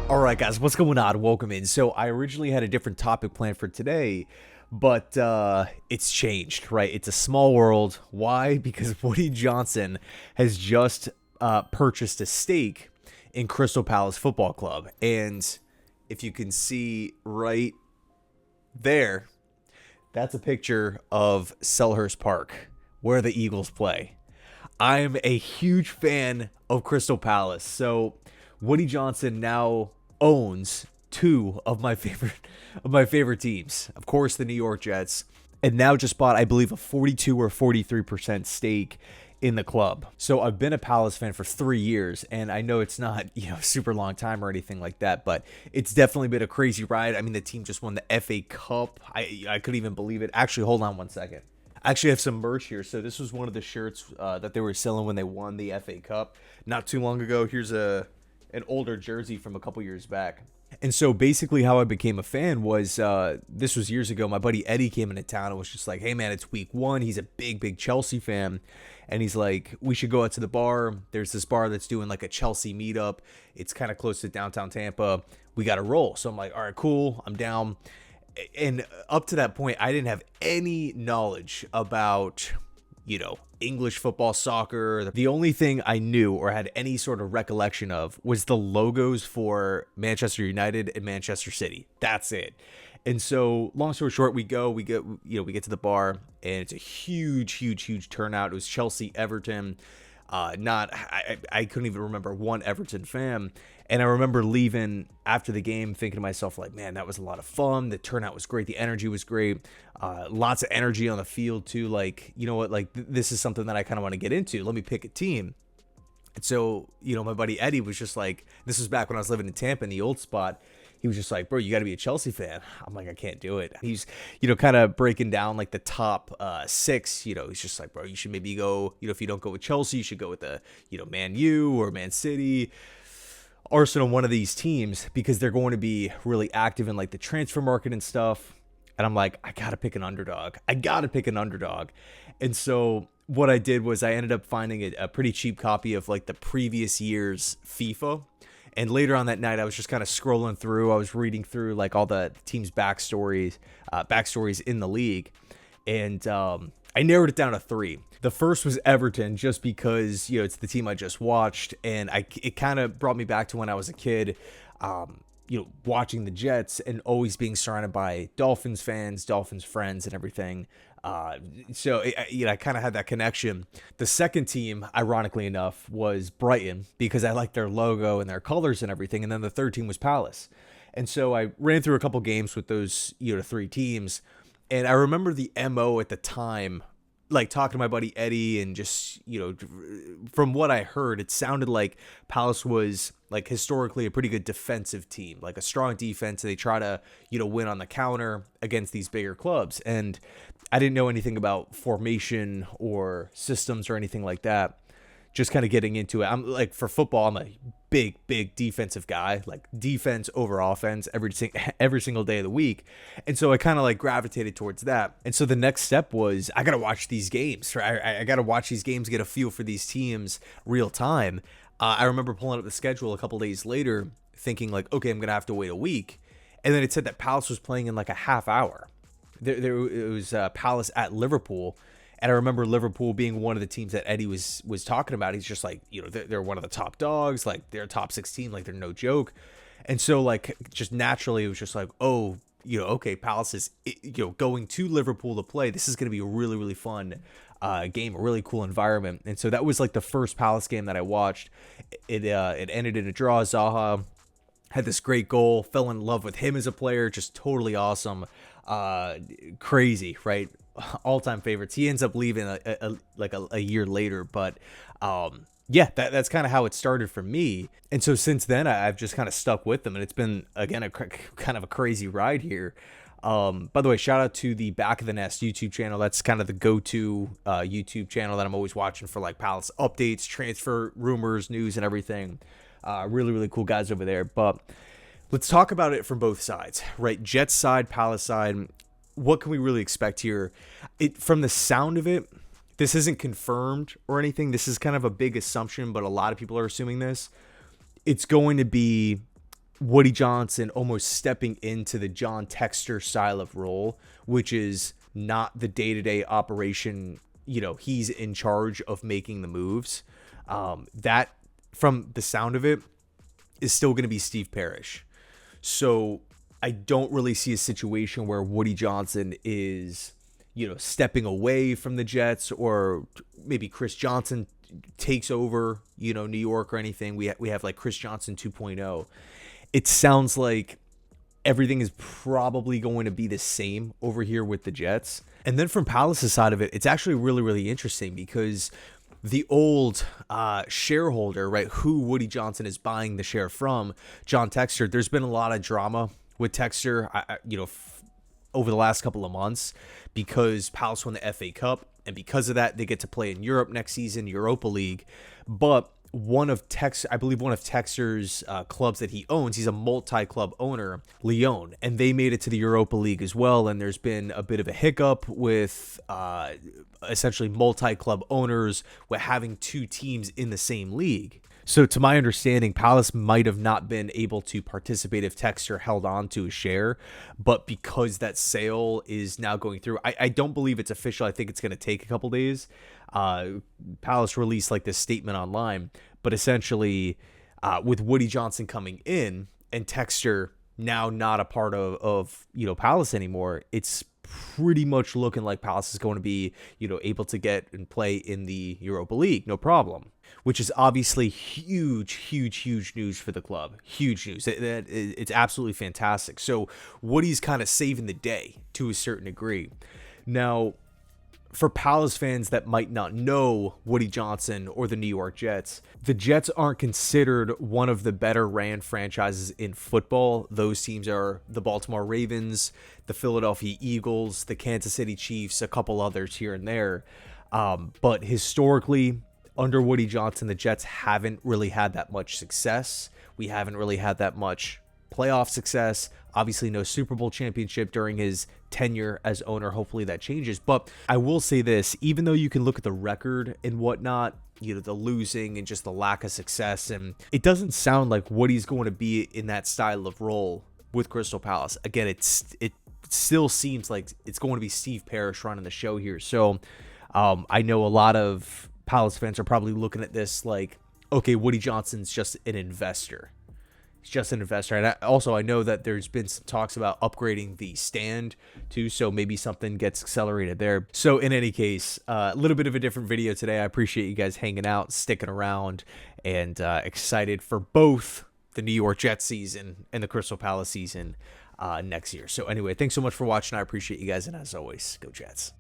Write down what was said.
All right, guys, what's going on? Welcome in. So I originally had a different topic planned for today, but it's changed, right? It's a small world. Why? Because Woody Johnson has just purchased a stake in Crystal Palace Football Club. And if you can see right there, that's a picture of Selhurst Park, where the Eagles play. I'm a huge fan of Crystal Palace. So Woody Johnson now owns two of my favorite teams. Of course, the New York Jets, and now just bought, I believe, a 42 or 43% stake in the club. So I've been a Palace fan for 3 years, and I know it's not, super long time or anything like that, but it's definitely been a crazy ride. I mean, the team just won the FA Cup. I couldn't even believe it. Actually, hold on one second. I actually have some merch here. So this was one of the shirts that they were selling when they won the FA Cup not too long ago. Here's an older jersey from a couple years back. And so basically how I became a fan was, this was years ago. My buddy Eddie came into town and was just like, hey man, it's week 1. He's a big Chelsea fan. And he's like, we should go out to the bar. There's this bar that's doing like a Chelsea meetup. It's kind of close to downtown Tampa. We got to roll. So I'm like, all right, cool. I'm down. And up to that point, I didn't have any knowledge about, English football, soccer. The only thing I knew or had any sort of recollection of was the logos for Manchester United and Manchester City. That's it. And so, long story short, we get to the bar, and it's a huge turnout. It was Chelsea, Everton. I couldn't even remember one Everton fan. And I remember leaving after the game thinking to myself, like, man, that was a lot of fun. The turnout was great. The energy was great. Lots of energy on the field too. Like, you know what, like this is something that I kind of want to get into. Let me pick a team. And so, my buddy Eddie was just like, this was back when I was living in Tampa in the old spot. He was just like, bro, you got to be a Chelsea fan. I'm like, I can't do it. He's, kind of breaking down like the top 6. He's just like, bro, you should maybe go, if you don't go with Chelsea, you should go with the, Man U or Man City, Arsenal, one of these teams, because they're going to be really active in like the transfer market and stuff. And I'm like, I got to pick an underdog. And so what I did was I ended up finding a pretty cheap copy of like the previous year's FIFA. And later on that night, I was just kind of scrolling through. I was reading through like all the team's backstories in the league. And I narrowed it down to 3. The first was Everton, just because, it's the team I just watched. And it kind of brought me back to when I was a kid, watching the Jets and always being surrounded by Dolphins fans, Dolphins friends and everything. So I kind of had that connection. The second team, ironically enough, was Brighton, because I liked their logo and their colors and everything. And then the third team was Palace. And so I ran through a couple games with those, 3 teams. And I remember the MO at the time, like talking to my buddy Eddie, and just, from what I heard, it sounded like Palace was like historically a pretty good defensive team, like a strong defense. They try to, win on the counter against these bigger clubs. And I didn't know anything about formation or systems or anything like that. Just kind of getting into it. I'm like, for football, I'm a big defensive guy, like defense over offense every single day of the week. And so I kind of like gravitated towards that. And so the next step was, I got to watch these games, right? I got to watch these games, get a feel for these teams real time. I remember pulling up the schedule a couple days later thinking like, okay, I'm going to have to wait a week. And then it said that Palace was playing in like a half hour. It was Palace at Liverpool. And I remember Liverpool being one of the teams that Eddie was talking about. He's just like, they're one of the top dogs. Like, they're a top 16. Like, they're no joke. And so, like, just naturally, it was just like, oh, okay, Palace is, going to Liverpool to play. This is going to be a really, really fun game, a really cool environment. And so that was, like, the first Palace game that I watched. It ended in a draw. Zaha had this great goal. Fell in love with him as a player. Just totally awesome. Crazy, right? All-time favorites. He ends up leaving a year later, but yeah, that's kind of how it started for me. And so since then, I've just kind of stuck with them, and it's been, again, a kind of a crazy ride here. By the way, shout out to the Back of the Nest YouTube channel. That's kind of the go-to YouTube channel that I'm always watching for like Palace updates, transfer rumors, news, and everything. Really, really cool guys over there. But let's talk about it from both sides, right? Jets side, Palace side. What can we really expect here? From the sound of it, this isn't confirmed or anything. This is kind of a big assumption, but a lot of people are assuming this. It's going to be Woody Johnson almost stepping into the John Textor style of role, which is not the day-to-day operation. He's in charge of making the moves. That, from the sound of it, is still going to be Steve Parrish. So I don't really see a situation where Woody Johnson is, stepping away from the Jets, or maybe Chris Johnson takes over, New York or anything. We have like Chris Johnson 2.0. It sounds like everything is probably going to be the same over here with the Jets. And then from Palace's side of it, it's actually really, really interesting because the old shareholder, right, who Woody Johnson is buying the share from, John Textor, there's been a lot of drama with Textor, over the last couple of months, because Palace won the FA Cup, and because of that, they get to play in Europe next season, Europa League. But one of Textor's clubs that he owns, he's a multi-club owner, Lyon, and they made it to the Europa League as well. And there's been a bit of a hiccup with essentially multi-club owners with having two teams in the same league. So to my understanding, Palace might have not been able to participate if Textor held on to a share, but because that sale is now going through, I don't believe it's official. I think it's going to take a couple days. Palace released like this statement online, but essentially with Woody Johnson coming in and Textor now not a part of Palace anymore, it's pretty much looking like Palace is going to be, able to get and play in the Europa League, no problem, which is obviously huge news for the club. Huge news. It's absolutely fantastic. So Woody's kind of saving the day to a certain degree. Now, for Palace fans that might not know Woody Johnson or the New York Jets, the Jets aren't considered one of the better ran franchises in football. Those teams are the Baltimore Ravens, the Philadelphia Eagles, the Kansas City Chiefs, a couple others here and there. But historically, under Woody Johnson, the Jets haven't really had that much success. We haven't really had that much playoff success. Obviously, no Super Bowl championship during his tenure as owner. Hopefully that changes. But I will say this, even though you can look at the record and whatnot, the losing and just the lack of success, and it doesn't sound like Woody's going to be in that style of role with Crystal Palace. Again, it still seems like it's going to be Steve Parrish running the show here. So I know a lot of Palace fans are probably looking at this like, okay, Woody Johnson's just an investor. He's just an investor. And I know that there's been some talks about upgrading the stand too, so maybe something gets accelerated there. So in any case, a little bit of a different video today. I appreciate you guys hanging out, sticking around, and excited for both the New York Jets season and the Crystal Palace season next year. So anyway, thanks so much for watching. I appreciate you guys, and as always, go Jets.